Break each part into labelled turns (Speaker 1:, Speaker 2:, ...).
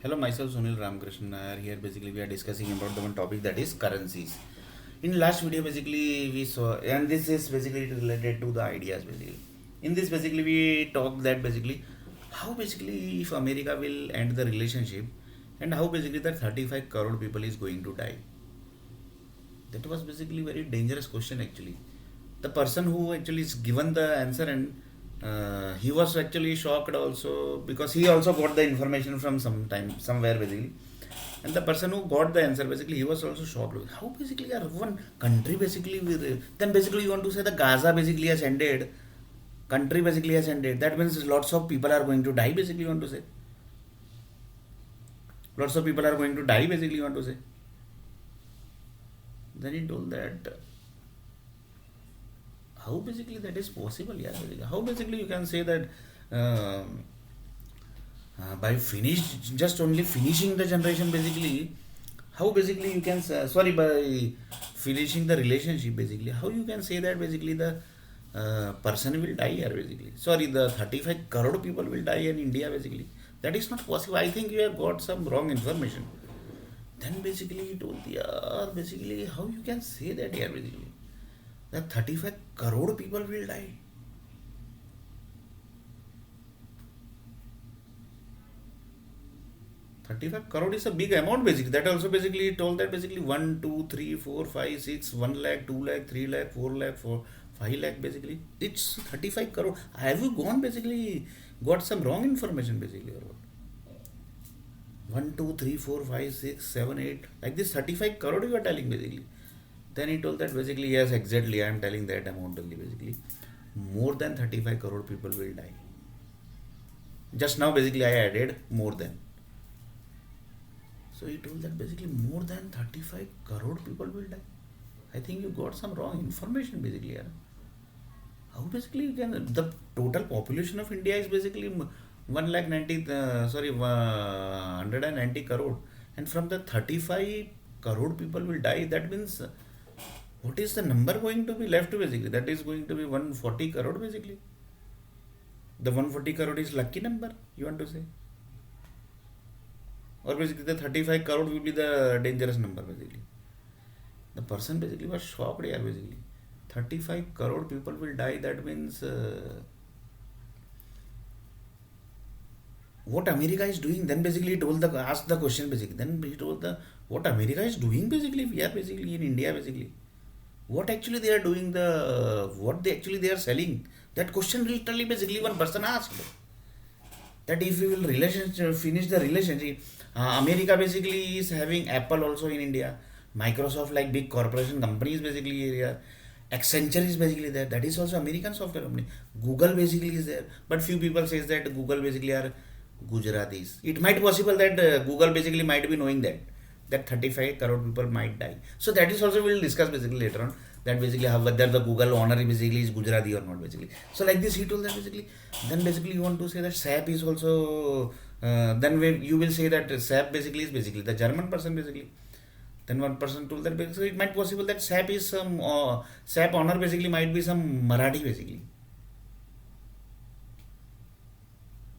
Speaker 1: Hello, myself Sunil Ramakrishnan Nair. Here, basically, we are discussing about the one topic that is currencies. In last video, basically, we saw, and this is basically related to the ideas. Basically, in this, basically, we talked that basically how basically if America will end the relationship, and how basically the 35 crore people is going to die. That was basically very dangerous question actually. The person who actually is given the answer, and he was actually shocked also because he also got the information from some time somewhere basically. And the person who got the answer basically he was also shocked. How basically are one country basically with then basically you want to say the Gaza basically has ended, country basically has ended. That means lots of people are going to die basically you want to say. Lots of people are going to die basically you want to say. Then he told that how basically that is possible, yeah, basically. How basically you can say that um by finish just only finishing the generation basically, how basically you can sorry, by finishing the relationship basically, how you can say that basically the person will die here basically, sorry, the 35 crore people will die in India basically. That is not possible. I think you have got some wrong information. Then basically he told, yeah, basically how you can say that here basically, that 35 crore people will die. 35 crore is a big amount basically. That also basically told that basically 1, 2, 3, 4, 5, 6, 1 lakh, 2 lakh, 3 lakh, 4 lakh, 5 lakh basically. It's 35 crore. Have you gone basically got some wrong information basically or what? 1, 2, 3, 4, 5, 6, 7, 8. Like this 35 crore you are telling basically. Then he told that basically yes, exactly I am telling that amount only basically. More than 35 crore people will die. Just now basically I added more than. So he told that basically more than 35 crore people will die. I think you got some wrong information basically. Yeah. How basically you can, the total population of India is basically 1 lakh 90, sorry, 190 crore. And from the 35 crore people will die, that means what is the number going to be left basically? That is going to be 140 crore basically. The 140 crore is lucky number, you want to say? Or basically the 35 crore will be the dangerous number basically. The person basically was shocked here basically. 35 crore people will die, that means what America is doing. Then basically he told the, asked the question basically. Then he told the, what America is doing basically, we are basically in India basically. What actually they are doing, the what they actually they are selling. That question literally basically one person asked. That if we will relationship finish the relationship, America basically is having Apple also in India, Microsoft, like big corporation companies basically here, Accenture is basically there, that is also American software company. Google basically is there, but few people says that Google basically are Gujaratis. It might possible that Google basically might be knowing that 35 crore people might die. So that is also we'll discuss basically later on, that basically how whether the Google owner basically is Gujarati or not basically. So like this he told that basically. Then basically you want to say that SAP is also then you will say that SAP basically is basically the German person basically. Then one person told that basically it might possible that SAP is some SAP owner basically might be some Marathi basically.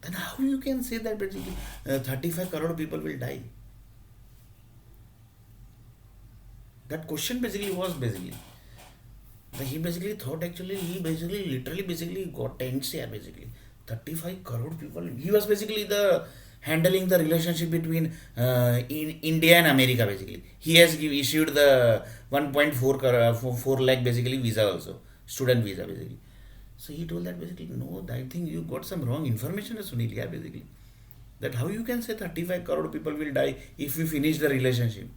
Speaker 1: Then how you can say that basically 35 crore people will die? That question basically was basically. He basically thought actually he basically literally basically got tense here basically. 35 crore people. He was basically the handling the relationship between in India and America basically. He has issued the 1.4 4 lakh basically visa also, student visa basically. So he told that basically no, I think you got some wrong information Sunil here basically. That how you can say 35 crore people will die if we finish the relationship.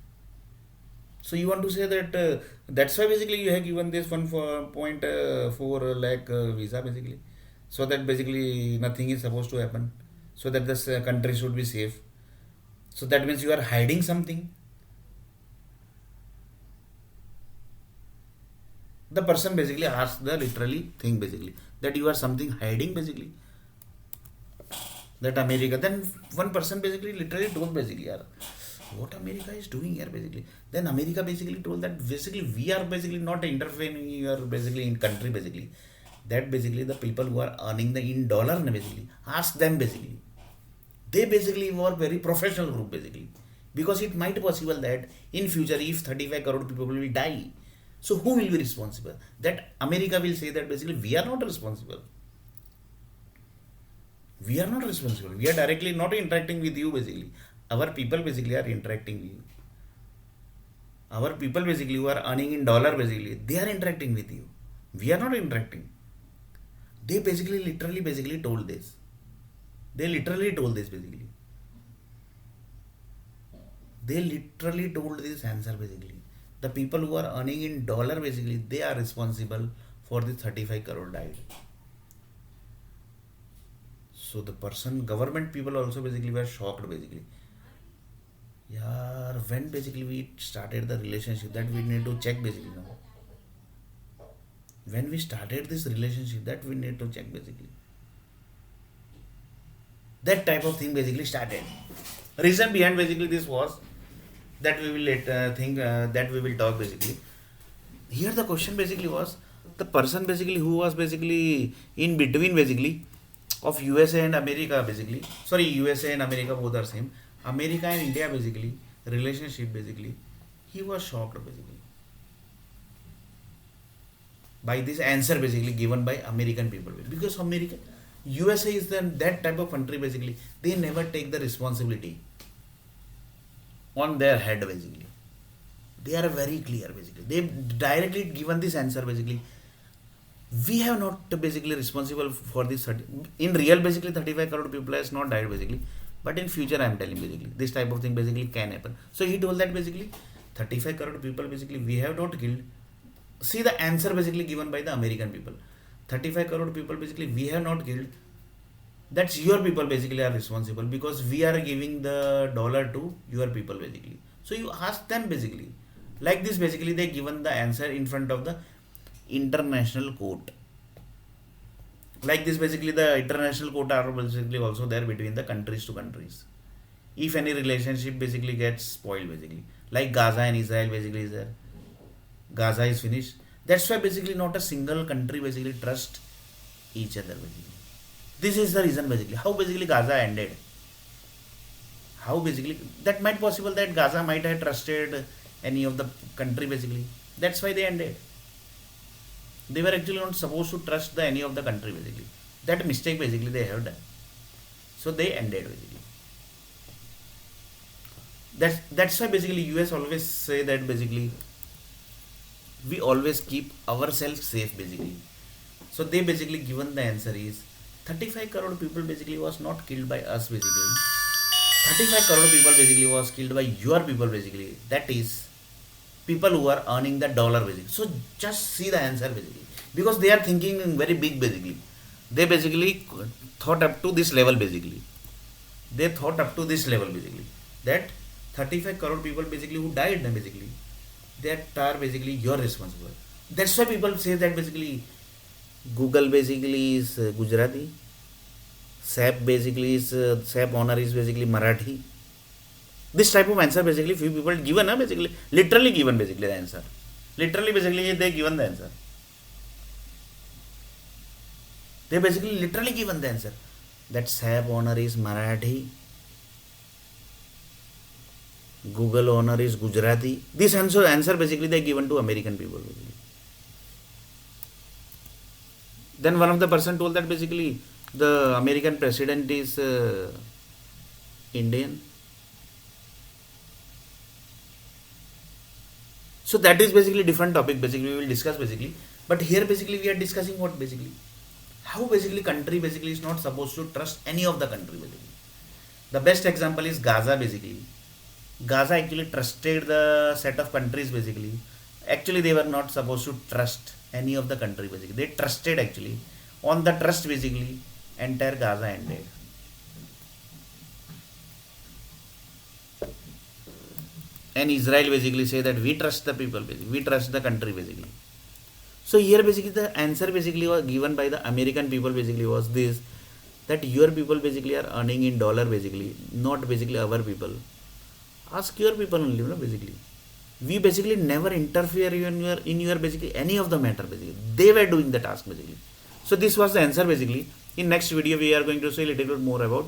Speaker 1: So you want to say that that's why basically you have given this 1.4 lakh visa basically, so that basically nothing is supposed to happen, so that this country should be safe. So that means you are hiding something. The person basically asked the literally thing basically, that you are something hiding basically. That America. Then one person basically literally told basically, yeah, what America is doing here basically. Then America basically told that basically we are basically not interfering in your basically in country basically. That basically the people who are earning the in dollar basically, ask them basically. They basically were very professional group basically, because it might possible that in future if 35 crore people will die, so who will be responsible? That America will say that basically we are not responsible. We are not responsible. We are directly not interacting with you basically. Our people basically are interacting with you. Our people basically who are earning in dollar basically, they are interacting with you. We are not interacting. They basically literally basically told this. They literally told this basically. They literally told this answer basically. The people who are earning in dollar basically, they are responsible for the 35 crore died. So the person, government people also basically were shocked basically. Yeah, when basically we started the relationship, that we need to check basically now. When we started this relationship, that we need to check basically. That type of thing basically started. Reason behind basically this was that we will think that we will talk basically. Here the question basically was the person basically who was basically in between basically of USA and America basically. Sorry, USA and America both are same. America and India basically relationship basically. He was shocked basically by this answer basically given by American people, because America, USA is that type of country basically. They never take the responsibility on their head basically. They are very clear basically. They directly given this answer basically. We have not basically responsible for this 30, in real basically 35 crore people has not died basically, but in future I am telling basically this type of thing basically can happen. So he told that basically 35 crore people basically we have not killed. See the answer basically given by the American people. 35 crore people basically we have not killed. That's your people basically are responsible, because we are giving the dollar to your people basically. So you ask them basically. Like this basically they given the answer in front of the international court. Like this basically the international court are basically also there between the countries to countries. If any relationship basically gets spoiled basically. Like Gaza and Israel basically is there. Gaza is finished. That's why basically not a single country basically trust each other basically. This is the reason basically how basically Gaza ended. How basically that might possible that Gaza might have trusted any of the country basically. That's why they ended. They were actually not supposed to trust any of the country basically. That mistake basically they have done. So they ended basically. That's why basically US always say that basically we always keep ourselves safe basically. So they basically given the answer is 35 crore people basically was not killed by us basically. 35 crore people basically was killed by your people basically. That is people who are earning the dollar basically. So just see the answer basically, because they are thinking in very big basically. They basically thought up to this level basically. They thought up to this level basically that 35 crore people basically who died basically, that are basically your responsible. That's why people say that basically Google basically is Gujarati, SAP basically is SAP owner is basically Marathi. This type of answer basically few people given basically literally given basically the answer. Literally basically they given the answer. They basically literally given the answer. That SAP owner is Marathi, Google owner is Gujarati. This answer basically they given to American people basically. Then one of the person told that basically the American president is Indian. So that is basically different topic basically we will discuss basically. But here basically we are discussing what basically, how basically country basically is not supposed to trust any of the country basically. The best example is Gaza basically. Gaza actually trusted the set of countries basically. Actually they were not supposed to trust any of the country basically. They trusted actually. On the trust basically entire Gaza ended. And Israel basically say that we trust the people basically. We trust the country basically. So here basically the answer basically was given by the American people basically was this, that your people basically are earning in dollar basically, not basically our people. Ask your people only, basically. We basically never interfere in your basically any of the matter basically. They were doing the task basically. So this was the answer basically. In next video we are going to say a little bit more about